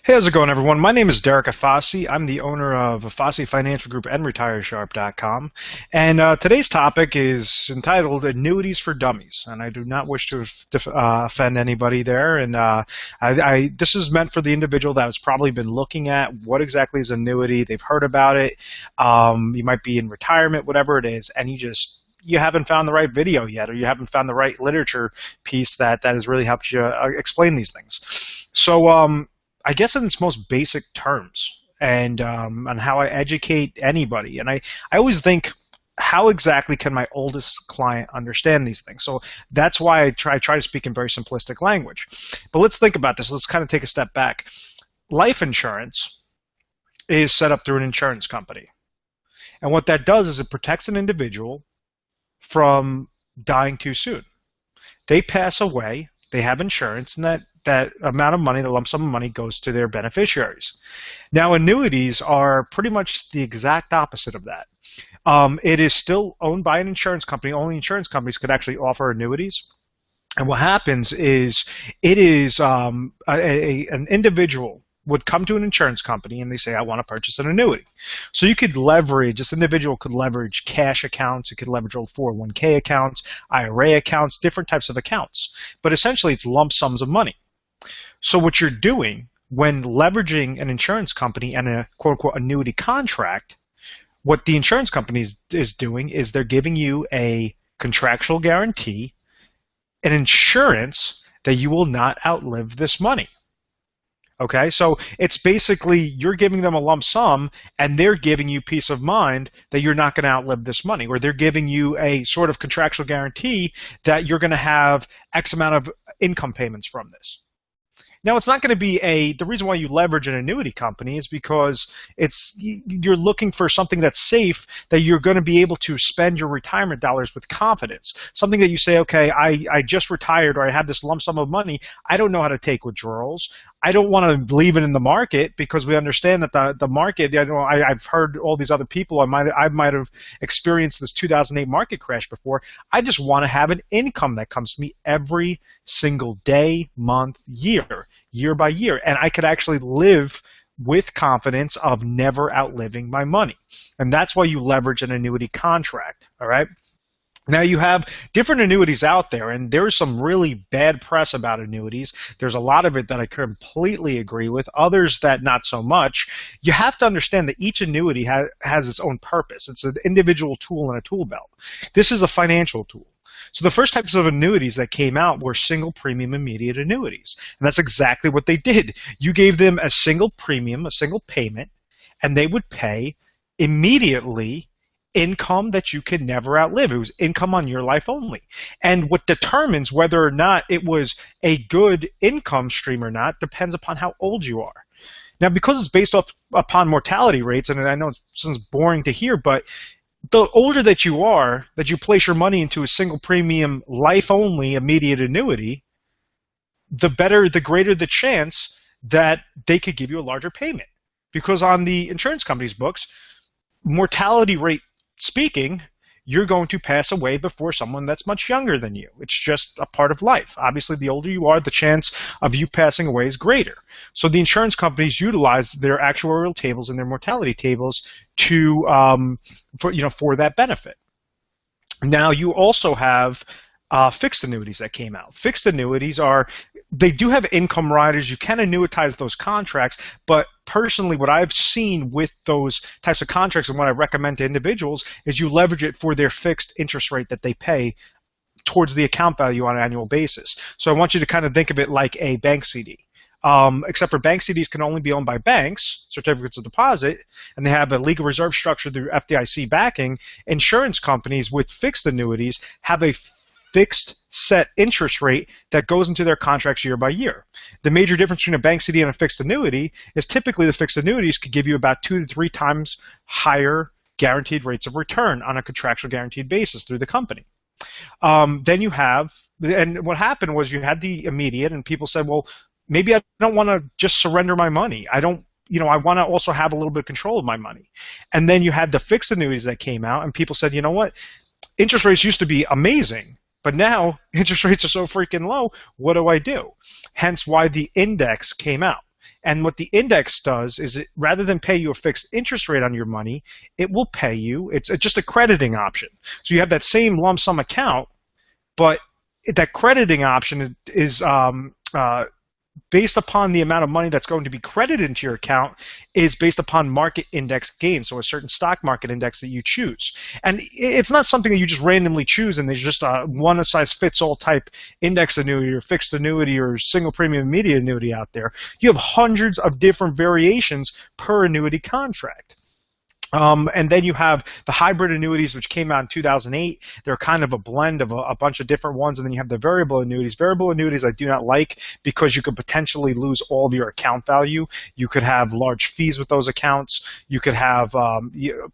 Hey, how's it going, everyone? My name is Derek Afasi. I'm the owner of Afasi Financial Group and RetireSharp.com. And today's topic is entitled Annuities for Dummies. And I do not wish to offend anybody there. And this is meant for the individual that has probably been looking at what exactly is annuity. They've heard about it. You might be in retirement, whatever it is, and you haven't found the right video yet, or you haven't found the right literature piece that has really helped you explain these things. So I guess in its most basic terms, and on how I educate anybody. And I always think, how exactly can my oldest client understand these things? So that's why I try to speak in very simplistic language. But let's think about this. Let's kind of take a step back. Life insurance is set up through an insurance company. And what that does is it protects an individual from dying too soon. They pass away, they have insurance, and that amount of money, the lump sum of money, goes to their beneficiaries. Now, annuities are pretty much the exact opposite of that. It is still owned by an insurance company. Only insurance companies could actually offer annuities. And what happens is an individual would come to an insurance company and they say, I want to purchase an annuity. So you could leverage, this individual could leverage cash accounts, it could leverage old 401k accounts, IRA accounts, different types of accounts. But essentially it's lump sums of money. So what you're doing when leveraging an insurance company and a quote-unquote annuity contract, what the insurance company is doing is they're giving you a contractual guarantee, an insurance that you will not outlive this money. Okay, so it's basically you're giving them a lump sum and they're giving you peace of mind that you're not going to outlive this money, or they're giving you a sort of contractual guarantee that you're going to have X amount of income payments from this. Now, it's not going to be the reason why you leverage an annuity company is because you're looking for something that's safe, that you're going to be able to spend your retirement dollars with confidence. Something that you say, okay, I just retired, or I have this lump sum of money. I don't know how to take withdrawals. I don't want to leave it in the market because we understand that the market, I've heard all these other people, I might have experienced this 2008 market crash before. I just want to have an income that comes to me every single day, month, year by year. And I could actually live with confidence of never outliving my money. And that's why you leverage an annuity contract, all right? Now, you have different annuities out there, and there's some really bad press about annuities. There's a lot of it that I completely agree with, others that not so much. You have to understand that each annuity has its own purpose. It's an individual tool in a tool belt. This is a financial tool. So the first types of annuities that came out were single premium immediate annuities. And that's exactly what they did. You gave them a single premium, a single payment, and they would pay immediately income that you could never outlive. It was income on your life only. And what determines whether or not it was a good income stream or not depends upon how old you are. Now, because it's based upon mortality rates, and I know it sounds boring to hear, but the older that you are, that you place your money into a single premium life only immediate annuity, the greater the chance that they could give you a larger payment. Because on the insurance company's books, mortality rate speaking, you're going to pass away before someone that's much younger than you. It's just a part of life. Obviously, the older you are, the chance of you passing away is greater. So the insurance companies utilize their actuarial tables and their mortality tables for that benefit. Now, you also have fixed annuities that came out. Fixed annuities they do have income riders. You can annuitize those contracts, but personally, what I've seen with those types of contracts and what I recommend to individuals is you leverage it for their fixed interest rate that they pay towards the account value on an annual basis. So I want you to kind of think of it like a bank CD. Except for bank CDs can only be owned by banks, certificates of deposit, and they have a legal reserve structure through FDIC backing. Insurance companies with fixed annuities have a fixed set interest rate that goes into their contracts year by year. The major difference between a bank CD and a fixed annuity is typically the fixed annuities could give you about 2 to 3 times higher guaranteed rates of return on a contractual guaranteed basis through the company. Then you have, and what happened was you had the immediate, and people said, well, maybe I don't want to just surrender my money. I want to also have a little bit of control of my money. And then you had the fixed annuities that came out, and people said, you know what? Interest rates used to be amazing, but now interest rates are so freaking low. What do I do? Hence why the index came out. And what the index does is it, rather than pay you a fixed interest rate on your money, it will pay you. It's just a crediting option. So you have that same lump sum account, but that crediting option is based upon the amount of money that's going to be credited into your account is based upon market index gains, so a certain stock market index that you choose. And it's not something that you just randomly choose and there's just a one-size-fits-all type index annuity or fixed annuity or single premium immediate annuity out there. You have hundreds of different variations per annuity contract. And then you have the hybrid annuities, which came out in 2008. They're kind of a blend of a bunch of different ones. And then you have the variable annuities. Variable annuities I do not like because you could potentially lose all of your account value. You could have large fees with those accounts. You could have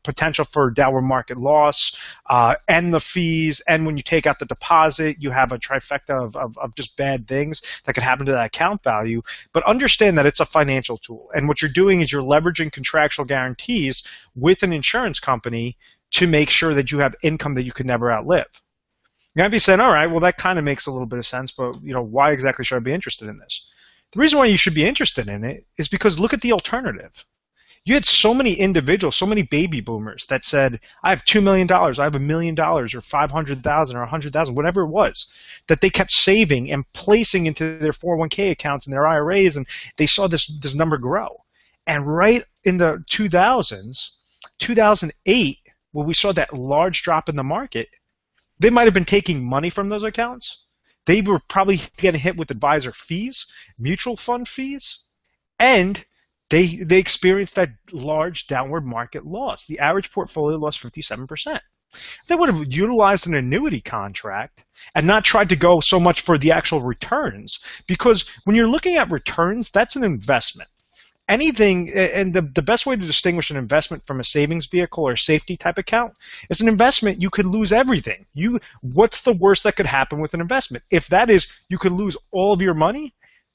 potential for downward market loss and the fees. And when you take out the deposit, you have a trifecta of just bad things that could happen to that account value. But understand that it's a financial tool. And what you're doing is you're leveraging contractual guarantees with an insurance company to make sure that you have income that you could never outlive. You might be saying, all right, well, that kind of makes a little bit of sense, but why exactly should I be interested in this? The reason why you should be interested in it is because look at the alternative. You had so many individuals, so many baby boomers that said, I have $2 million, I have $1 million, or 500,000 or 100,000, whatever it was, that they kept saving and placing into their 401k accounts and their IRAs, and they saw this number grow. And right in the 2008, when we saw that large drop in the market, they might have been taking money from those accounts. They were probably getting hit with advisor fees, mutual fund fees, and they experienced that large downward market loss. The average portfolio lost 57%. They would have utilized an annuity contract and not tried to go so much for the actual returns, because when you're looking at returns, that's an investment. Anything, and the best way to distinguish an investment from a savings vehicle or a safety type account is an investment. You could lose everything. What's the worst that could happen with an investment? If that is you could lose all of your money,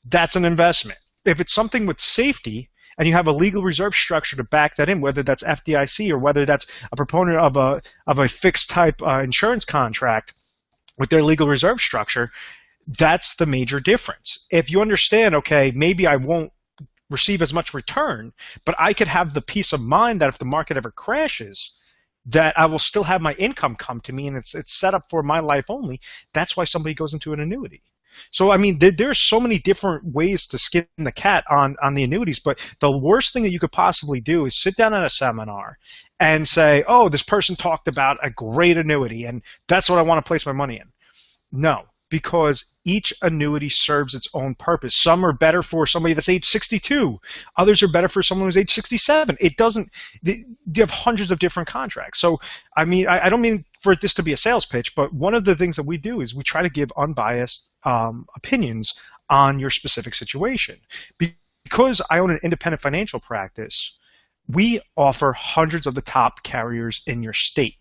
that's an investment. If it's something with safety and you have a legal reserve structure to back that in, whether that's FDIC or whether that's a proponent of a fixed type insurance contract with their legal reserve structure, that's the major difference. If you understand, okay, maybe I won't receive as much return, but I could have the peace of mind that if the market ever crashes, that I will still have my income come to me and it's set up for my life only. That's why somebody goes into an annuity. So, I mean, there's so many different ways to skin the cat on the annuities, but the worst thing that you could possibly do is sit down at a seminar and say, oh, this person talked about a great annuity and that's what I want to place my money in. No. Because each annuity serves its own purpose. Some are better for somebody that's age 62. Others are better for someone who's age 67. You have hundreds of different contracts. So, I mean, I don't mean for this to be a sales pitch, but one of the things that we do is we try to give unbiased opinions on your specific situation. Because I own an independent financial practice, we offer hundreds of the top carriers in your state.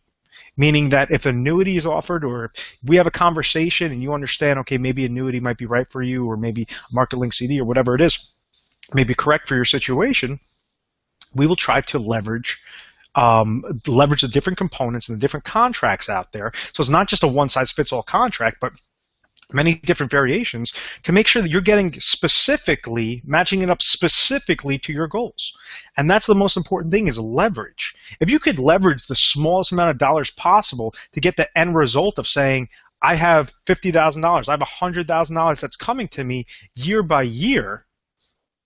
Meaning that if annuity is offered or we have a conversation and you understand, okay, maybe annuity might be right for you or maybe market link CD or whatever it is, may be correct for your situation, we will try to leverage the different components and the different contracts out there. So it's not just a one-size-fits-all contract, but many different variations to make sure that you're matching it up specifically to your goals. And that's the most important thing is leverage. If you could leverage the smallest amount of dollars possible to get the end result of saying, I have $50,000, I have $100,000 that's coming to me year by year,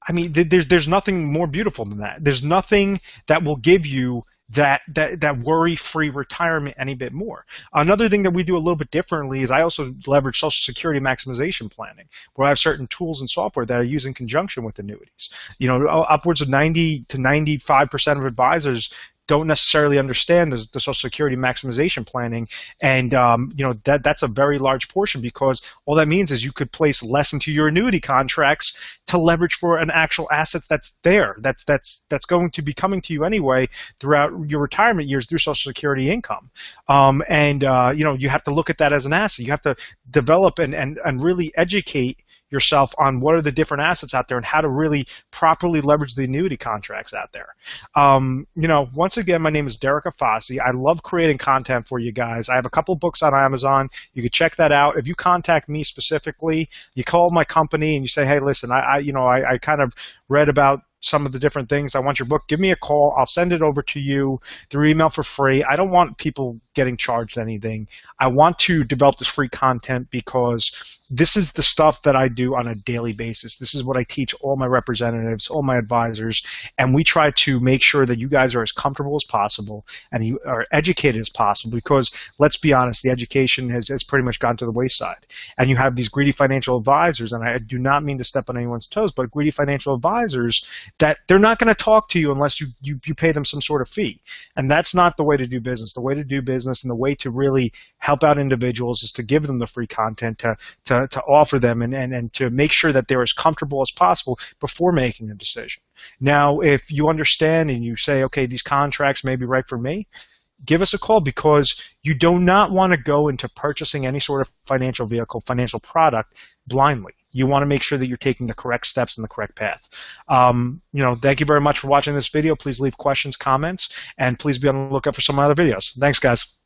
I mean, there's nothing more beautiful than that. There's nothing that will give you that worry-free retirement any bit more. Another thing that we do a little bit differently is I also leverage Social Security maximization planning, where I have certain tools and software that I use in conjunction with annuities. Upwards of 90 to 95% of advisors don't necessarily understand the Social Security maximization planning, and that's a very large portion because all that means is you could place less into your annuity contracts to leverage for an actual asset that's there, that's going to be coming to you anyway throughout your retirement years through Social Security income, you have to look at that as an asset. You have to develop and really educate yourself on what are the different assets out there and how to really properly leverage the annuity contracts out there. Once again, my name is Derek Afasi. I love creating content for you guys. I have a couple books on Amazon. You can check that out. If you contact me specifically, you call my company and you say, hey, listen, I kind of read about some of the different things. I want your book. Give me a call. I'll send it over to you through email for free. I don't want people getting charged anything. I want to develop this free content because this is the stuff that I do on a daily basis. This is what I teach all my representatives, all my advisors, and we try to make sure that you guys are as comfortable as possible and you are educated as possible because, let's be honest, the education has pretty much gone to the wayside. And you have these greedy financial advisors, and I do not mean to step on anyone's toes, but greedy financial advisors that they're not going to talk to you unless you pay them some sort of fee. And that's not the way to do business. The way to do business and the way to really help out individuals is to give them the free content, to offer them and to make sure that they're as comfortable as possible before making a decision. Now, if you understand and you say, okay, these contracts may be right for me, give us a call because you do not want to go into purchasing any sort of financial vehicle, financial product blindly. You want to make sure that you're taking the correct steps in the correct path. Thank you very much for watching this video. Please leave questions, comments, and please be on the lookout for some other videos. Thanks, guys.